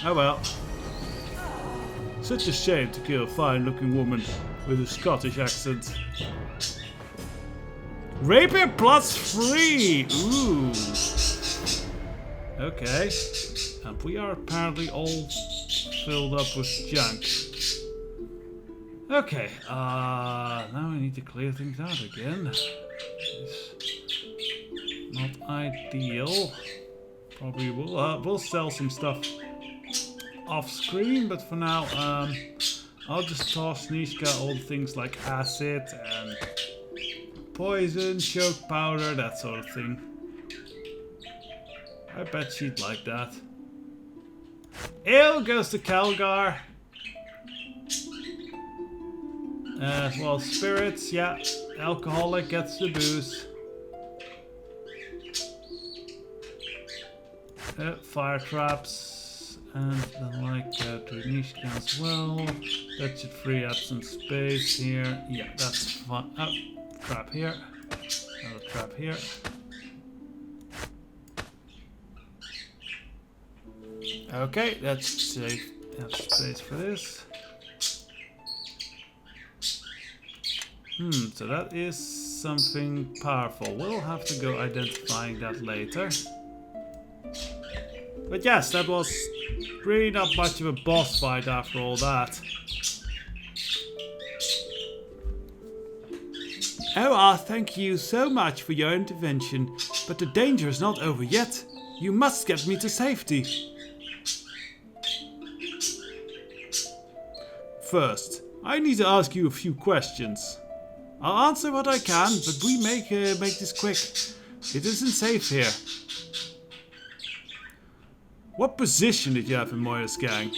Oh well. Such a shame to kill a fine-looking woman with a Scottish accent. Rapier +3! Ooh. Okay. And we are apparently all filled up with junk. Okay, now I need to clear things out again. It's not ideal. Probably we'll sell some stuff off screen, but for now, I'll just toss Nishka all the things like acid and poison, choke powder, that sort of thing. I bet she'd like that. Ale goes to Calgar. Well, spirits, yeah. Alcoholic gets the booze. Fire traps. And then like to Nishka as well. That should free up some space here. Yeah, that's fine. Oh, trap here. Another trap here. Okay, that's safe. Have space for this. So that is something powerful. We'll have to go identifying that later. But yes, that was really not much of a boss fight after all that. Oh, thank you so much for your intervention, but the danger is not over yet. You must get me to safety. First, I need to ask you a few questions. I'll answer what I can, but we make this quick. It isn't safe here. What position did you have in Moira's gang?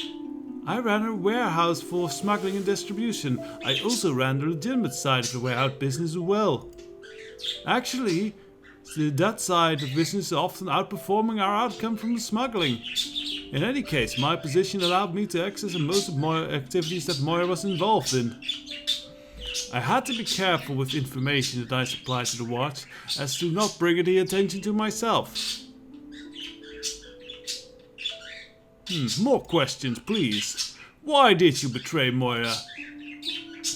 I ran a warehouse full of smuggling and distribution. I also ran the legitimate side of the warehouse business as well. Actually, that side of business is often outperforming our outcome from the smuggling. In any case, my position allowed me to access most of Moira's activities that Moira was involved in. I had to be careful with information that I supplied to the watch, as to not bring any attention to myself. More questions, please. Why did you betray Moira?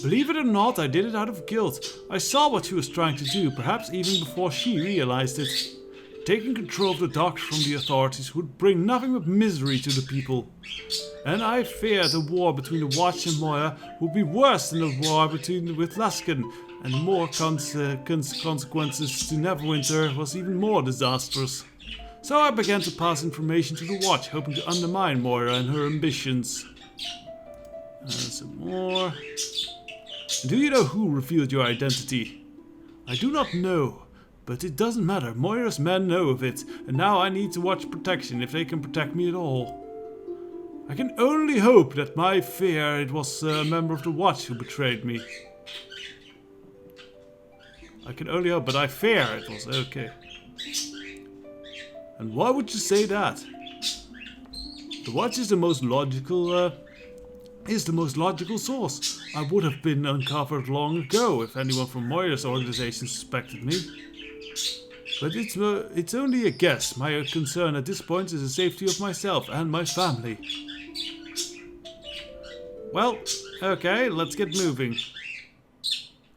Believe it or not, I did it out of guilt. I saw what she was trying to do, perhaps even before she realized it. Taking control of the docks from the authorities would bring nothing but misery to the people. And I fear the war between the Watch and Moira would be worse than the war with Luskan, and more consequences to Neverwinter was even more disastrous. So I began to pass information to the Watch, hoping to undermine Moira and her ambitions. Some more. Do you know who revealed your identity? I do not know. But it doesn't matter, Moira's men know of it, and now I need to watch protection if they can protect me at all. I can only hope that my fear it was a member of the Watch who betrayed me. I can only hope, but I fear it was okay. And why would you say that? The Watch is the most logical source. I would have been uncovered long ago if anyone from Moira's organization suspected me. But it's only a guess. My concern at this point is the safety of myself and my family. Well, okay, let's get moving.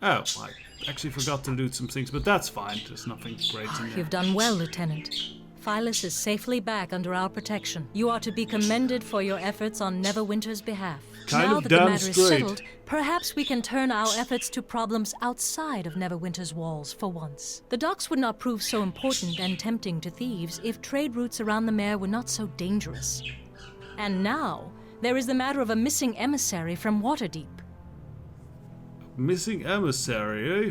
Oh, I actually forgot to loot some things, but that's fine. There's nothing great in there. You've done well, Lieutenant. Phyllis is safely back under our protection. You are to be commended for your efforts on Neverwinter's behalf. Now that the matter is settled, perhaps we can turn our efforts to problems outside of Neverwinter's walls for once. The docks would not prove so important and tempting to thieves if trade routes around the mare were not so dangerous. And now, there is the matter of a missing emissary from Waterdeep. Missing emissary, eh?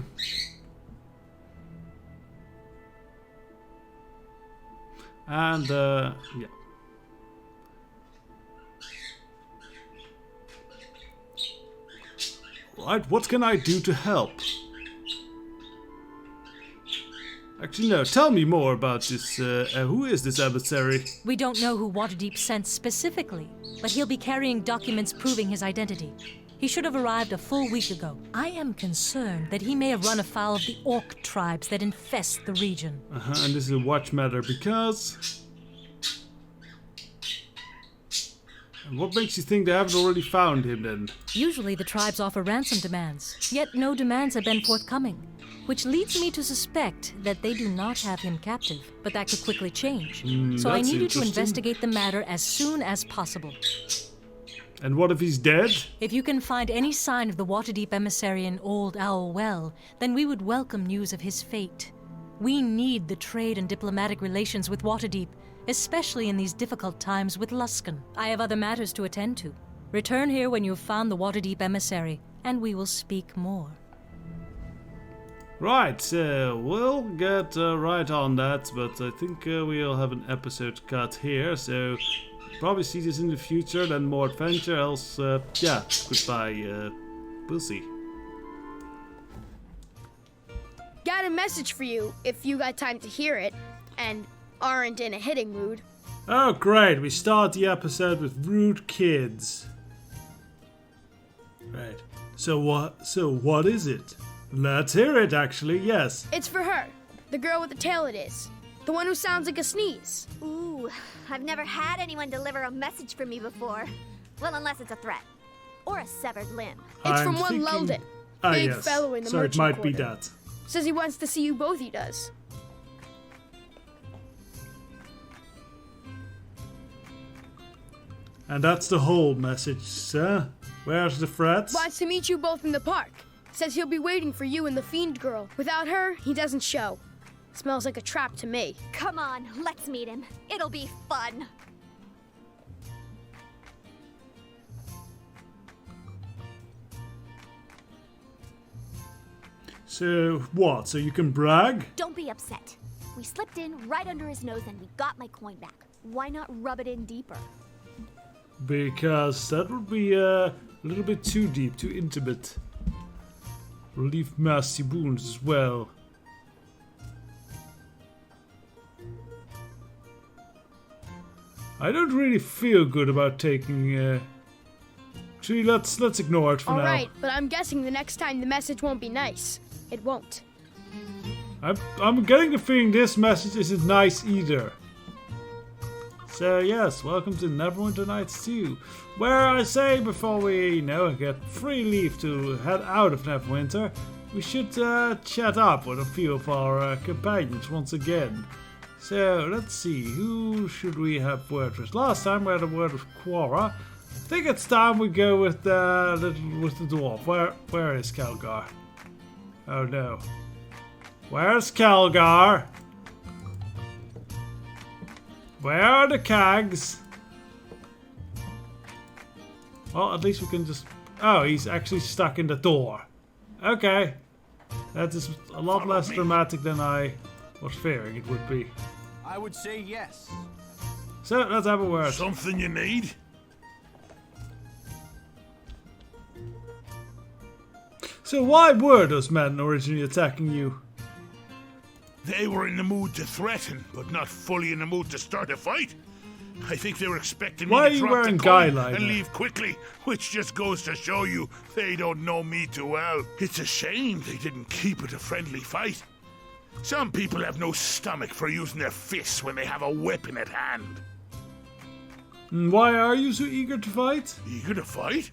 And, yeah. Right, what can I do to help? Actually, no, tell me more about this, who is this emissary? We don't know who Waterdeep sent specifically, but he'll be carrying documents proving his identity. He should have arrived a full week ago. I am concerned that he may have run afoul of the orc tribes that infest the region. And this is a watch matter because... And what makes you think they haven't already found him then? Usually the tribes offer ransom demands, yet no demands have been forthcoming, which leads me to suspect that they do not have him captive, but that could quickly change. So I need you to investigate the matter as soon as possible. And what if he's dead? If you can find any sign of the Waterdeep emissary in Old Owl Well, then we would welcome news of his fate. We need the trade and diplomatic relations with Waterdeep, especially in these difficult times with Luskan. I have other matters to attend to. Return here when you've found the Waterdeep emissary, and we will speak more. Right, so we'll get right on that, but I think we'll have an episode cut here, so probably see this in the future, then more adventure, else, yeah, goodbye, we'll see. Got a message for you, if you got time to hear it, and aren't in a hitting mood. Oh great, we start the episode with rude kids. Right, so what is it? Let's hear it, actually, yes. It's for her, the girl with the tail it is. The one who sounds like a sneeze. Ooh, I've never had anyone deliver a message for me before. Well, unless it's a threat. Or a severed limb. It's from one Lelden. Big fellow in the so merchant it might quarter. be that. Says he wants to see you both, he does. And that's the whole message, sir. Where's the threats? Wants to meet you both in the park. Says he'll be waiting for you and the fiend girl. Without her, he doesn't show. Smells like a trap to me. Come on, let's meet him. It'll be fun. So, what? So you can brag? Don't be upset. We slipped in right under his nose and we got my coin back. Why not rub it in deeper? Because that would be a little bit too deep, too intimate. Relieve nasty wounds as well. I don't really feel good about taking. Actually, let's ignore it for now. Alright, but I'm guessing the next time the message won't be nice. It won't. I'm getting the feeling this message isn't nice either. So yes, welcome to Neverwinter Nights 2, where I say before we, get free leave to head out of Neverwinter, we should chat up with a few of our companions once again. So let's see, who should we have word with? Last time we had a word with Quora. I think it's time we go with the dwarf. Where is Calgar? Oh no. Where's Calgar? Where are the cags? Well, at least we can just... Oh, he's actually stuck in the door. Okay. That is a lot less dramatic than I was fearing it would be. I would say yes. So, let's have a word. Something you need? So why were those men originally attacking you? They were in the mood to threaten, but not fully in the mood to start a fight. I think they were expecting Why me to are you drop wearing the guy coin liner? and leave quickly, which just goes to show you they don't know me too well. It's a shame they didn't keep it a friendly fight. Some people have no stomach for using their fists when they have a weapon at hand. And why are you so eager to fight? Eager to fight?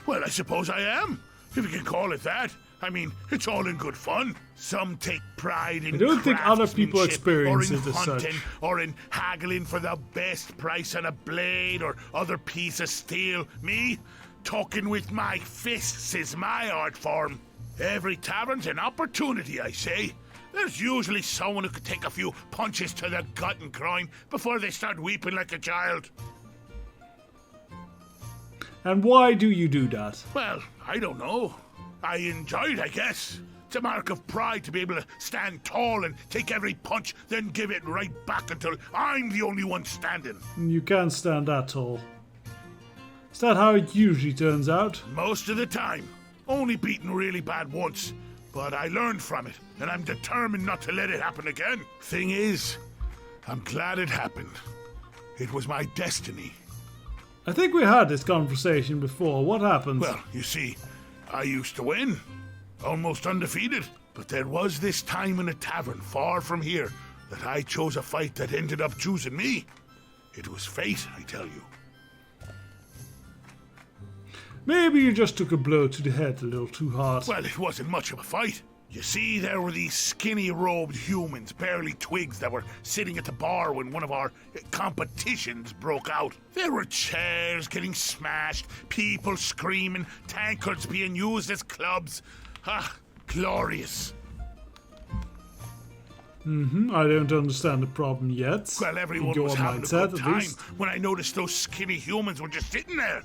Well, I suppose I am, if you can call it that. I mean, it's all in good fun. Some take pride in I don't think other people craftsmanship, experience or in it as hunting, such. or in haggling for the best price on a blade or other piece of steel. Me, talking with my fists is my art form. Every tavern's an opportunity, I say. There's usually someone who could take a few punches to the gut and groin before they start weeping like a child. And why do you do that? Well, I don't know. I enjoy it, I guess. It's a mark of pride to be able to stand tall and take every punch, then give it right back until I'm the only one standing. You can't stand that tall. Is that how it usually turns out? Most of the time. Only beaten really bad once. But I learned from it, and I'm determined not to let it happen again. Thing is, I'm glad it happened. It was my destiny. I think we had this conversation before. What happened? Well, you see, I used to win. Almost undefeated. But there was this time in a tavern far from here that I chose a fight that ended up choosing me. It was fate, I tell you. Maybe you just took a blow to the head a little too hard. Well, it wasn't much of a fight. You see, there were these skinny-robed humans, barely twigs, that were sitting at the bar when one of our competitions broke out. There were chairs getting smashed, people screaming, tankards being used as clubs. Ah, glorious. I don't understand the problem yet. Well, everyone Your was having a mindset, good at time least. when I noticed those skinny humans were just sitting there.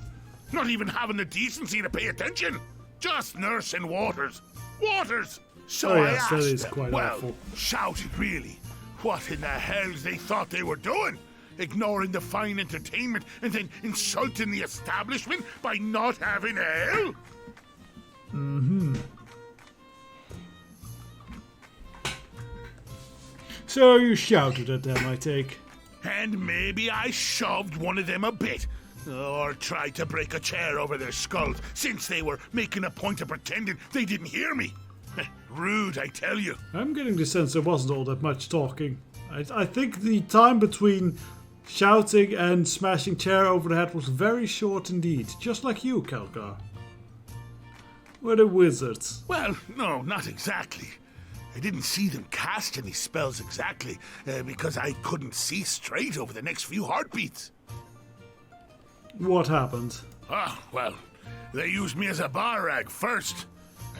Not even having the decency to pay attention. Just nursing Waters. Waters! So Oh, I yes, asked that is them, quite well, awful. shouted really, what in the hells they thought they were doing? Ignoring the fine entertainment and then insulting the establishment by not having ale? So you shouted at them, I take. And maybe I shoved one of them a bit. Or tried to break a chair over their skulls, since they were making a point of pretending they didn't hear me. Rude, I tell you. I'm getting the sense there wasn't all that much talking. I think the time between shouting and smashing chair over the head was very short indeed. Just like you, Kelgar. We're the wizards. Well, no, not exactly. I didn't see them cast any spells exactly, because I couldn't see straight over the next few heartbeats. What happened? Ah, well, they used me as a bar rag first,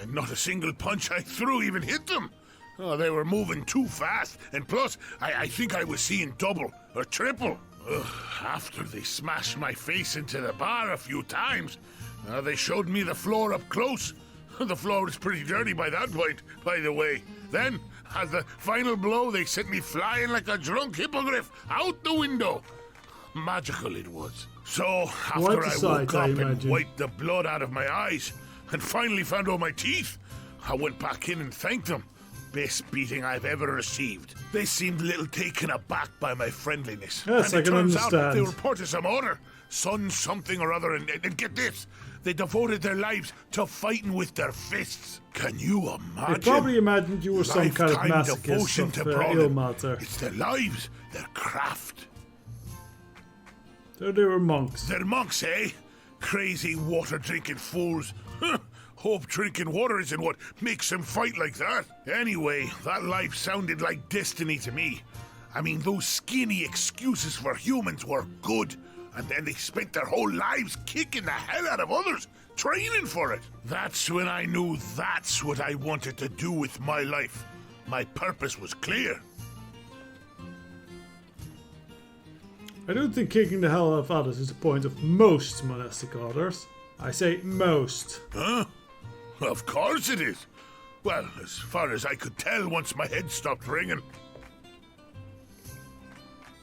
and not a single punch I threw even hit them. Oh, they were moving too fast, and plus, I think I was seeing double or triple. Ugh, after they smashed my face into the bar a few times, they showed me the floor up close. The floor was pretty dirty by that point, by the way. Then, as the final blow, they sent me flying like a drunk hippogriff out the window. Magical it was. So, after I woke up and wiped the blood out of my eyes, and finally found all my teeth, I went back in and thanked them. Best beating I've ever received. They seemed a little taken aback by my friendliness. Yes, and I can understand. Out they were part of some order. Son something or other, and get this. They devoted their lives to fighting with their fists. Can you imagine? They probably imagined you were some kind of Lifetime masochist devotion of to brawling. Ilmater. It's their lives, their craft. So they were monks. They're monks, eh? Crazy water-drinking fools. Hope drinking water isn't what makes them fight like that. Anyway, that life sounded like destiny to me. I mean, those skinny excuses for humans were good. And then they spent their whole lives kicking the hell out of others, training for it. That's when I knew that's what I wanted to do with my life. My purpose was clear. I don't think kicking the hell out of others is the point of most monastic orders. I say most. Huh? Of course it is. Well, as far as I could tell once my head stopped ringing.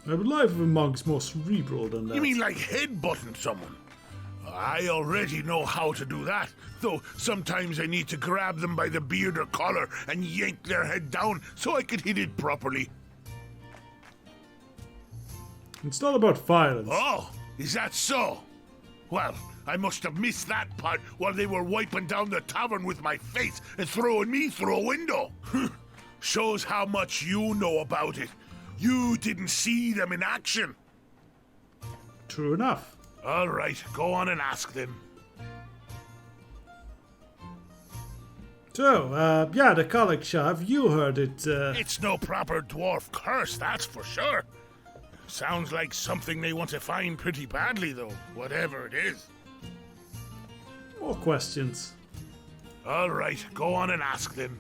The life of a monk is more cerebral than that. You mean like headbutting someone? I already know how to do that, though sometimes I need to grab them by the beard or collar and yank their head down so I could hit it properly. It's not about violence. Oh, is that so? Well, I must have missed that part while they were wiping down the tavern with my face and throwing me through a window. Shows how much you know about it. You didn't see them in action. True enough. All right, go on and ask them. So, yeah, the Kaleksha, have you heard it? It's no proper dwarf curse, that's for sure. Sounds like something they want to find pretty badly, though, whatever it is. More questions. All right, go on and ask them.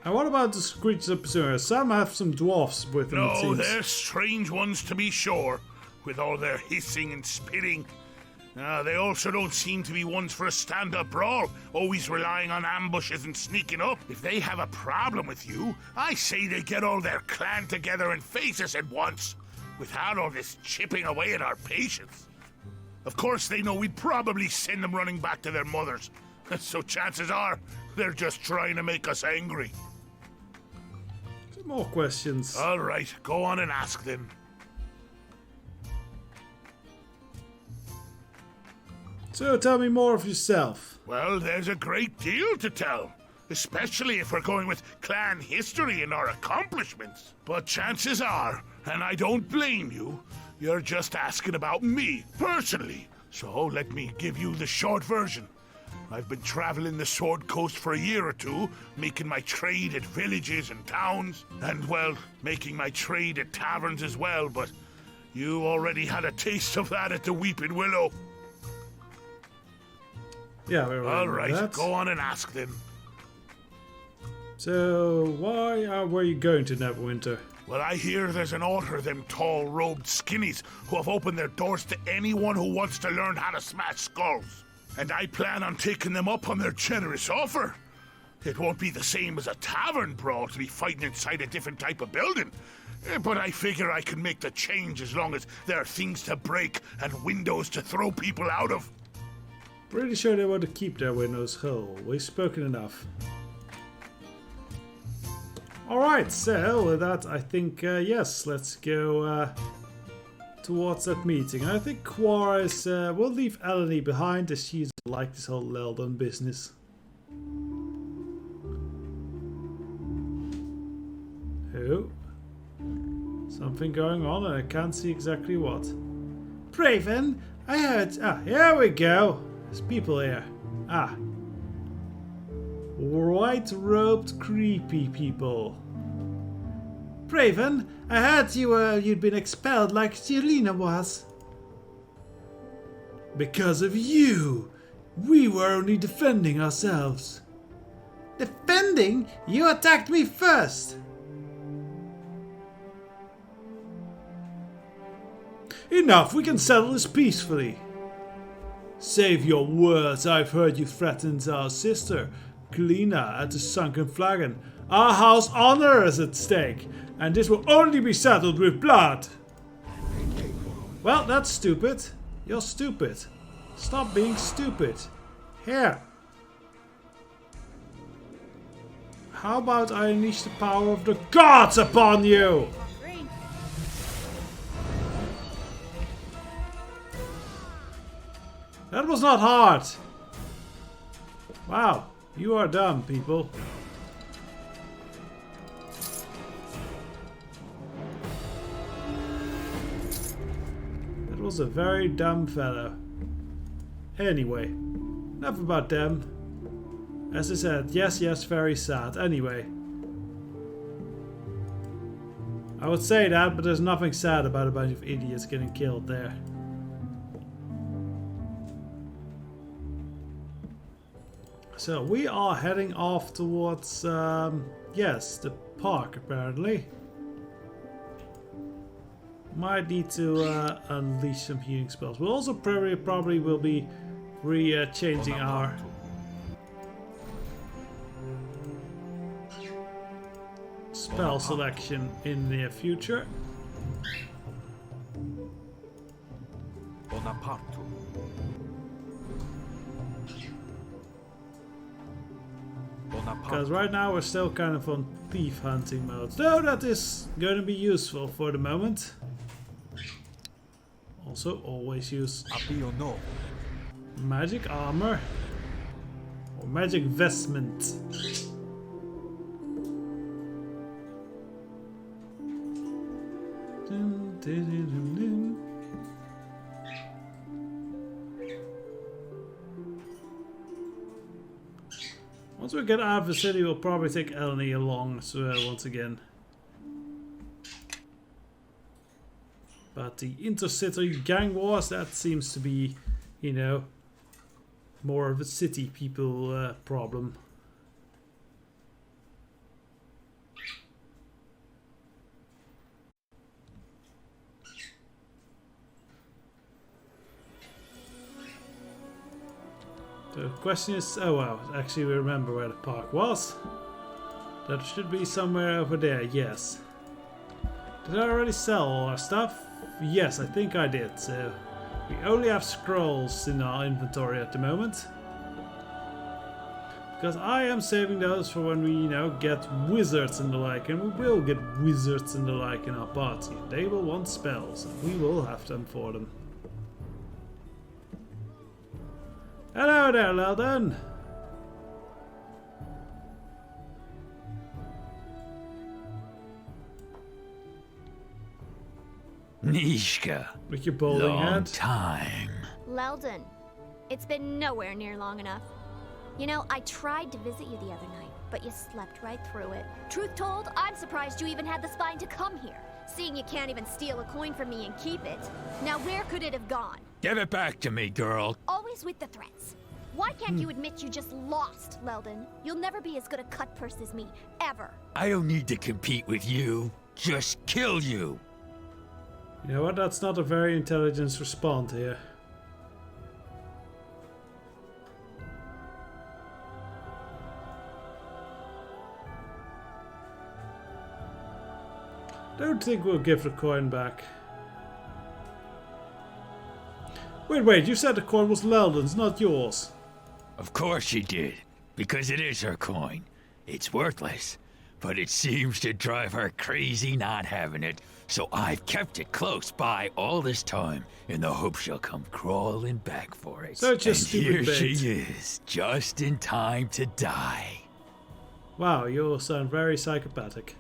And what about the creatures of pursuing? Some have some dwarfs with them, it No, seems. they're strange ones to be sure, with all their hissing and spitting. They also don't seem to be ones for a stand-up brawl, always relying on ambushes and sneaking up. If they have a problem with you, I say they get all their clan together and face us at once, without all this chipping away at our patience. Of course, they know we'd probably send them running back to their mothers, so chances are they're just trying to make us angry. Some more questions. All right, go on and ask them. So tell me more of yourself. Well, there's a great deal to tell, especially if we're going with clan history and our accomplishments. But chances are, and I don't blame you, you're just asking about me, personally, So let me give you the short version. I've been traveling the Sword Coast for a year or two, making my trade at villages and towns, and, well, making my trade at taverns as well, but you already had a taste of that at the Weeping Willow. Yeah, we're all right. Go on and ask them. So, why were you going to Neverwinter? Well, I hear there's an order of them tall-robed skinnies who have opened their doors to anyone who wants to learn how to smash skulls. And I plan on taking them up on their generous offer. It won't be the same as a tavern brawl to be fighting inside a different type of building. But I figure I can make the change as long as there are things to break and windows to throw people out of. Pretty sure they want to keep their windows whole. We've spoken enough. Alright, so with that, I think, yes, let's go towards that meeting. I think Quara is, we'll leave Eleni behind as she doesn't like this whole Leldon business. Oh. Something going on and I can't see exactly what. Praven, I heard, here we go. There's people here. White-robed, creepy people. Praven, I heard you'd been expelled like Jelena was. Because of you! We were only defending ourselves. Defending? You attacked me first! Enough, we can settle this peacefully. Save your words, I've heard you threatened our sister, Kalina, at the Sunken Flagon. Our house honor is at stake, and this will only be settled with blood. Well, that's stupid. You're stupid. Stop being stupid. Here. How about I unleash the power of the gods upon you? That was not hard. Wow, you are dumb, people. That was a very dumb fellow. Anyway, enough about them. As I said, yes, very sad. Anyway. I would say that, but there's nothing sad about a bunch of idiots getting killed there. So we are heading off towards, yes, the park apparently. Might need to unleash some healing spells. We'll also probably will be changing our spell selection in the near future. Because right now we're still kind of on thief hunting mode. Though that is going to be useful for the moment. Also always use magic armor or magic vestment. Dun, dun, dun, dun, dun. Once we get out of the city, we'll probably take Eleni along as well once again. But the intercity gang wars, that seems to be, you know, more of a city people problem. The question is, oh wow, actually we remember where the park was. That should be somewhere over there, yes. Did I already sell all our stuff? Yes, I think I did, so we only have scrolls in our inventory at the moment. Because I am saving those for when we, you know, get wizards and the like, and we will get wizards and the like in our party. They will want spells, and we will have them for them. Hello there, Leldon. Nishka. With your bowling Long hat. time. Leldon, it's been nowhere near long enough. You know, I tried to visit you the other night, but you slept right through it. Truth told, I'm surprised you even had the spine to come here, seeing you can't even steal a coin from me and keep it. Now where could it have gone? Give it back to me, girl. Always with the threats. Why can't you admit you just lost, Leldon? You'll never be as good a cut purse as me, ever. I don't need to compete with you. Just kill you. You know what? That's not a very intelligent response here. Don't think we'll give the coin back. Wait, you said the coin was Leldon's, not yours. Of course she did, because it is her coin. It's worthless, but it seems to drive her crazy not having it, so I've kept it close by all this time in the hope she'll come crawling back for it. Such a and stupid here bait. she is, just in time to die. Wow, you all sound very psychopathic.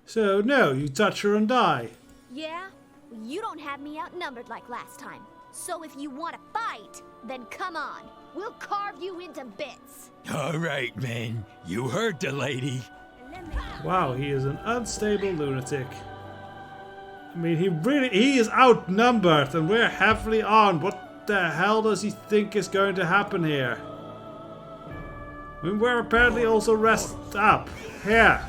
So, no, you touch her and die. Yeah? Well, you don't have me outnumbered like last time. So if you want to fight, then come on. We'll carve you into bits. All right, men. You heard the lady. Wow, he is an unstable lunatic. I mean, he is outnumbered and we're heavily armed. What the hell does he think is going to happen here? I mean, we're apparently also rested up. Here.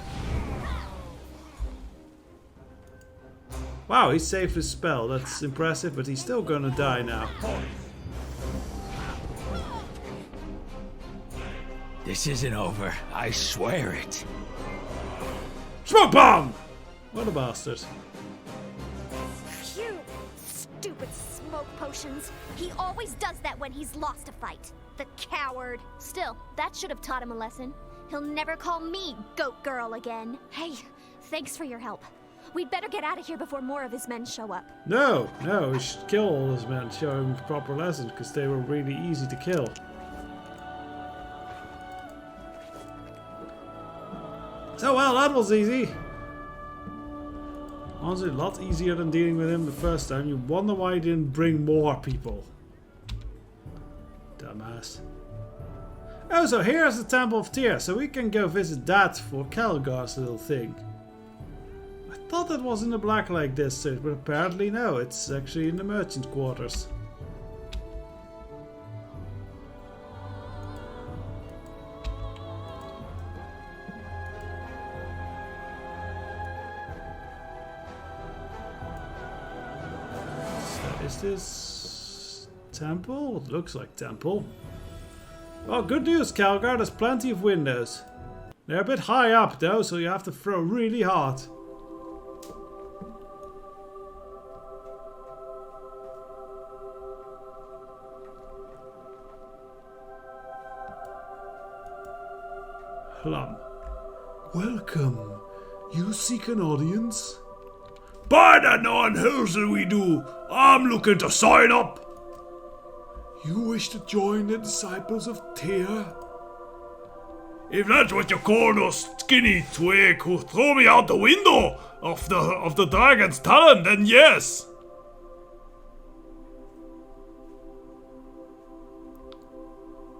Wow, he saved his spell. That's impressive, but he's still gonna die now. This isn't over. I swear it. Smoke bomb! What a bastard. Phew! Stupid smoke potions. He always does that when he's lost a fight. The coward. Still, that should have taught him a lesson. He'll never call me Goat Girl again. Hey, thanks for your help. We'd better get out of here before more of his men show up. No, we should kill all his men, show him the proper lesson, because they were really easy to kill. So, well, that was easy. Honestly, a lot easier than dealing with him the first time. You wonder why he didn't bring more people. Dumbass. Oh, so here's the Temple of Tyr, so we can go visit that for Calgar's little thing. I thought that was in the Black Lake district, but apparently no, it's actually in the merchant quarters. So is this temple? It looks like temple. Well, good news, Calgar, there's plenty of windows. They're a bit high up though, so you have to throw really hard. Plum. Welcome. You seek an audience? By the nine hills that we do, I'm looking to sign up. You wish to join the disciples of Tyr? If that's what you call those skinny twig who throw me out the window of the dragon's talon, then yes.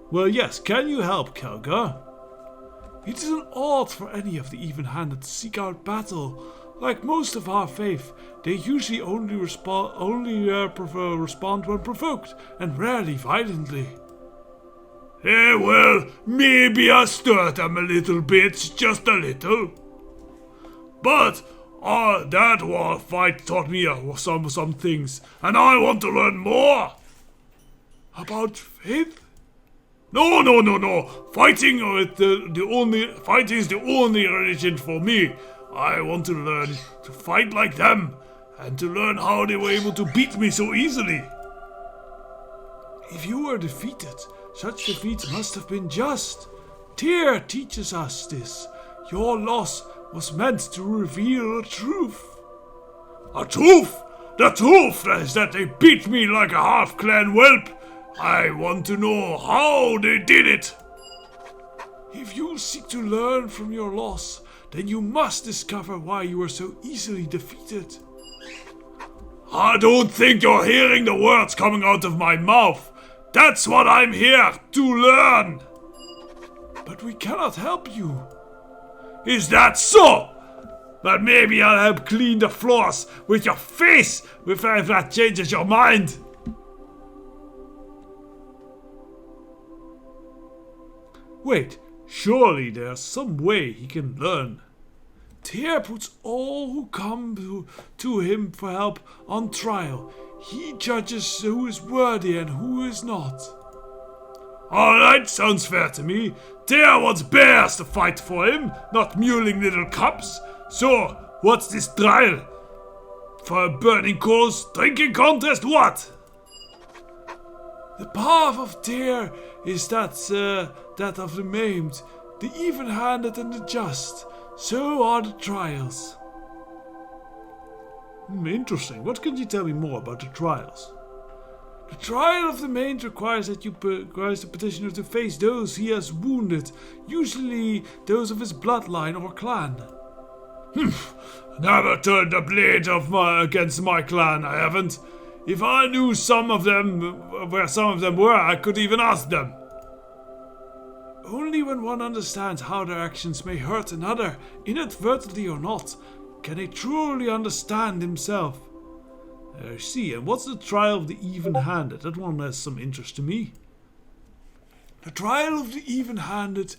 Well, yes, can you help, Calgar? It isn't odd for any of the even-handed to seek out battle. Like most of our faith, they usually only respond when provoked, and rarely violently. Well, maybe I stirred them a little bit, just a little. But that war fight taught me some things, and I want to learn more. About faith? No. Fighting is the only religion for me. I want to learn to fight like them, and to learn how they were able to beat me so easily. If you were defeated, such defeats must have been just. Tyr teaches us this. Your loss was meant to reveal a truth. A truth? The truth is that they beat me like a half-clan whelp. I want to know how they did it. If you seek to learn from your loss, then you must discover why you were so easily defeated. I don't think you're hearing the words coming out of my mouth. That's what I'm here to learn. But we cannot help you. Is that so? But maybe I'll help clean the floors with your face if that changes your mind. Wait, surely there's some way he can learn. Tyr puts all who come to him for help on trial. He judges who is worthy and who is not. Alright, sounds fair to me. Tyr wants bears to fight for him, not mewling little cubs. So, what's this trial? For a burning coals drinking contest, what? The path of Tyr is that of the maimed, the even-handed and the just. So are the trials. Interesting. What can you tell me more about the trials? The trial of the maimed requires the petitioner to face those he has wounded, usually those of his bloodline or clan. Never turned the blade against my clan, I haven't. If I knew where some of them were, I could even ask them. Only when one understands how their actions may hurt another, inadvertently or not, can he truly understand himself. I see, and what's the trial of the even-handed? That one has some interest to me. The trial of the even-handed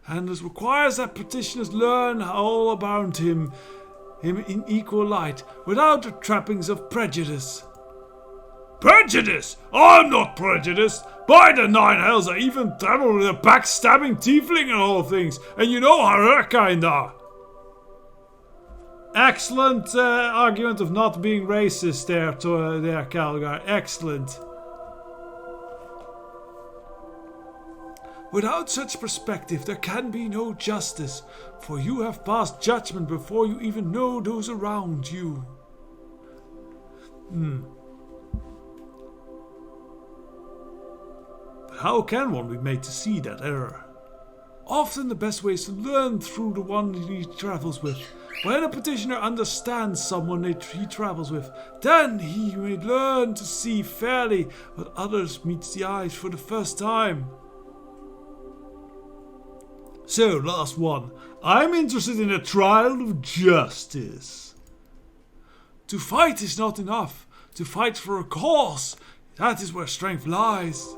requires that petitioners learn all about him in equal light, without the trappings of prejudice. Prejudice? I'm not prejudiced. By the nine hells, I even travel with a backstabbing tiefling and all things, and you know how her kind are. Excellent argument of not being racist there, Calgar. Excellent. Without such perspective, there can be no justice, for you have passed judgment before you even know those around you. But how can one be made to see that error? Often the best way is to learn through the one he travels with. When a petitioner understands someone he travels with, then he may learn to see fairly what others meets the eyes for the first time. So, last one. I'm interested in a trial of justice. To fight is not enough. To fight for a cause, that is where strength lies.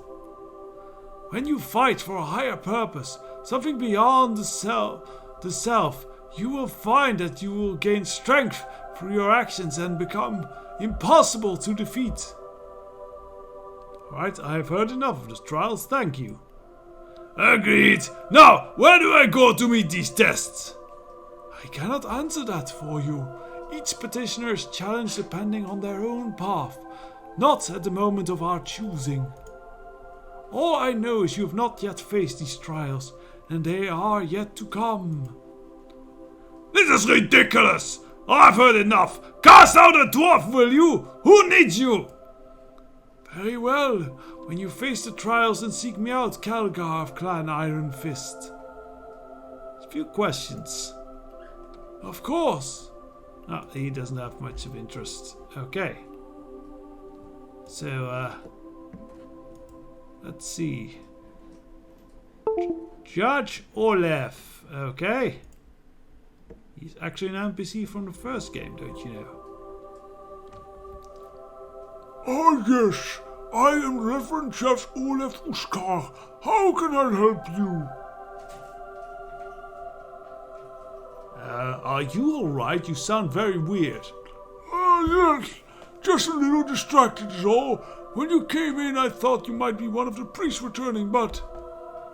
When you fight for a higher purpose, something beyond the self, you will find that you will gain strength through your actions and become impossible to defeat. Alright, I have heard enough of the trials, thank you. Agreed. Now, where do I go to meet these tests? I cannot answer that for you. Each petitioner is challenged depending on their own path, not at the moment of our choosing. All I know is you have not yet faced these trials, and they are yet to come. This is ridiculous! I've heard enough! Cast out a dwarf, will you? Who needs you? Very well. When you face the trials, then seek me out, Calgar of Clan Iron Fist. A few questions. Of course. Oh, he doesn't have much of interest. Okay. So, let's see. Judge Olaf. Okay. He's actually an NPC from the first game, don't you know? Oh yes, I am Reverend Judge Olaf Uskar. How can I help you? Are you alright? You sound very weird. Yes, just a little distracted is all. When you came in, I thought you might be one of the priests returning, but...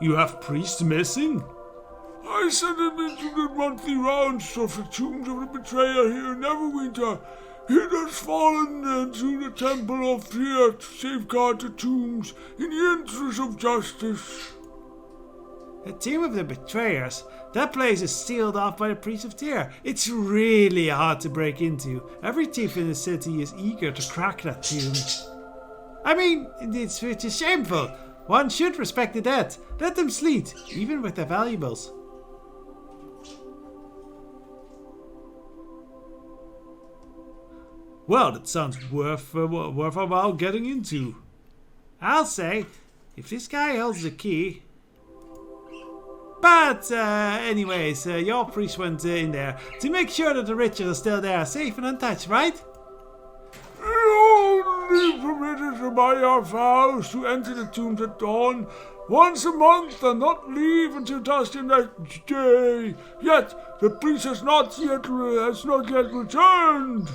You have priests missing? I sent him into the monthly rounds of the tombs of the betrayer here in Neverwinter. He has fallen into the temple of Tyr to safeguard the tombs in the interest of justice. The tomb of the betrayers? That place is sealed off by the priests of Tyr. It's really hard to break into. Every thief in the city is eager to crack that tomb. I mean, it's shameful. One should respect the dead. Let them sleep, even with their valuables. Well, that sounds worth a while getting into. I'll say, if this guy holds the key... But, anyways, your priest went in there to make sure that the ritual is still there, safe and untouched, right? You're only permitted by our vows to enter the tombs at dawn once a month and not leave until dusk the next day. Yet, the priest has not yet returned.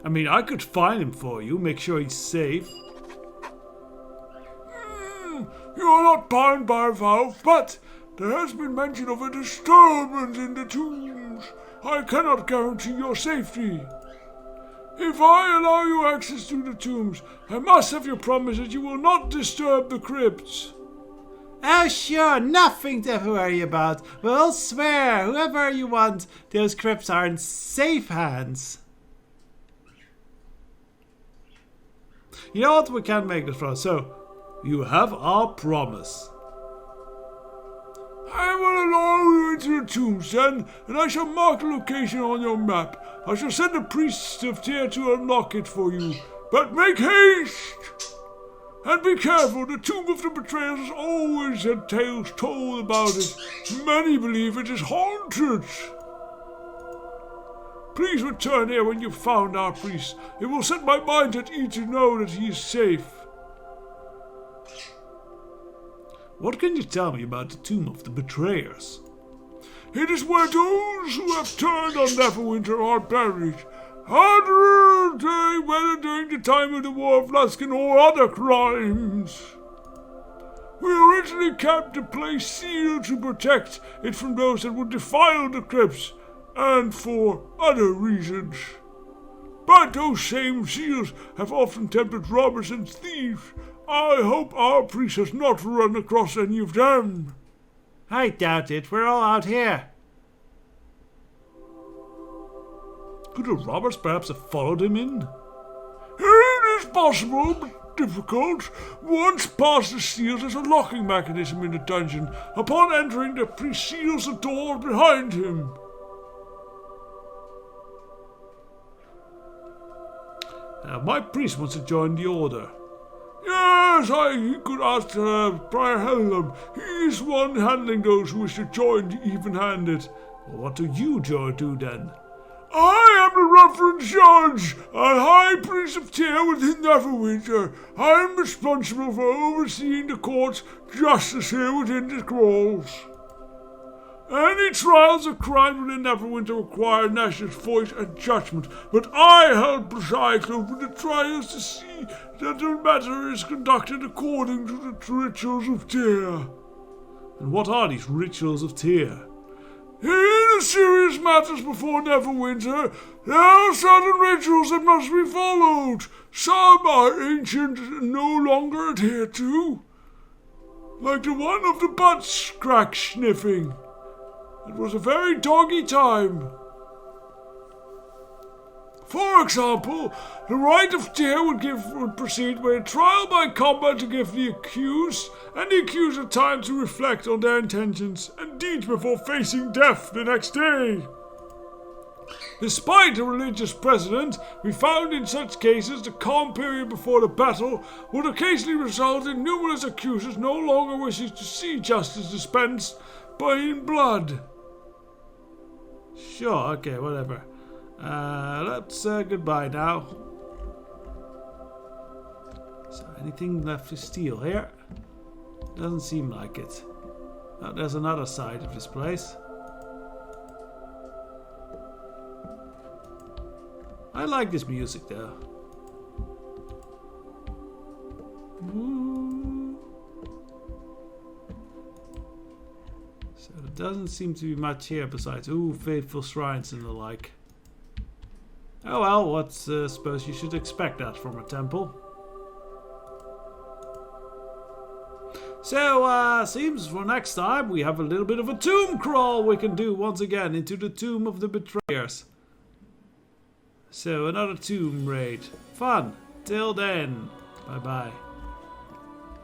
I mean, I could find him for you, make sure he's safe. You're not bound by a vow, but there has been mention of a disturbance in the tombs. I cannot guarantee your safety. If I allow you access to the tombs, I must have your promise that you will not disturb the crypts. Oh sure, nothing to worry about. We'll swear, whoever you want, those crypts are in safe hands. You know what, we can't make this for, so you have our promise. I will allow you into the tombs then, and I shall mark the location on your map. I shall send the priests of Tyr to unlock it for you, but make haste! And be careful, the tomb of the betrayers has always had tales told about it. Many believe it is haunted. Please return here when you've found our priest. It will set my mind at ease to know that he is safe. What can you tell me about the tomb of the betrayers? It is where those who have turned on Neverwinter are buried. Whether during the time of the War of Luskin or other crimes. We originally kept the place sealed to protect it from those that would defile the crypts, and for other reasons. But those same seals have often tempted robbers and thieves. I hope our priest has not run across any of them. I doubt it, we're all out here. Could the robbers perhaps have followed him in? It is possible, but difficult. Once past the seals, there's a locking mechanism in the dungeon. Upon entering, the priest seals the door behind him. My priest wants to join the order. Yes, he could ask Prior Hellam. He's one handling those who wish to join the even-handed. Well, what do you do then? I am the Reverend Judge, and High Priest of Tyr within Neverwinter. I am responsible for overseeing the court's justice here within the scrolls. Any trials of crime within Neverwinter require Nash's voice and judgment, but I help preside over the trials to see that the matter is conducted according to the rituals of Tyr. And what are these rituals of Tyr? In the serious matters before Neverwinter, there are certain rituals that must be followed. Some are ancient and no longer adhered to, like the one of the butt crack sniffing. It was a very doggy time. For example, the rite of Tyr would proceed with a trial by combat to give the accused and the accuser time to reflect on their intentions and deeds before facing death the next day. Despite the religious precedent, we found in such cases the calm period before the battle would occasionally result in numerous accusers no longer wishing to see justice dispensed by in blood. Sure, okay, whatever. Let's goodbye now. So, anything left to steal here? Doesn't seem like it. Oh, there's another side of this place. I like this music though. Ooh. So there doesn't seem to be much here besides faithful shrines and the like. Oh well, what's suppose you should expect that from a temple. So, seems for next time we have a little bit of a tomb crawl we can do once again into the tomb of the betrayers. So, another tomb raid. Fun. Till then. Bye-bye.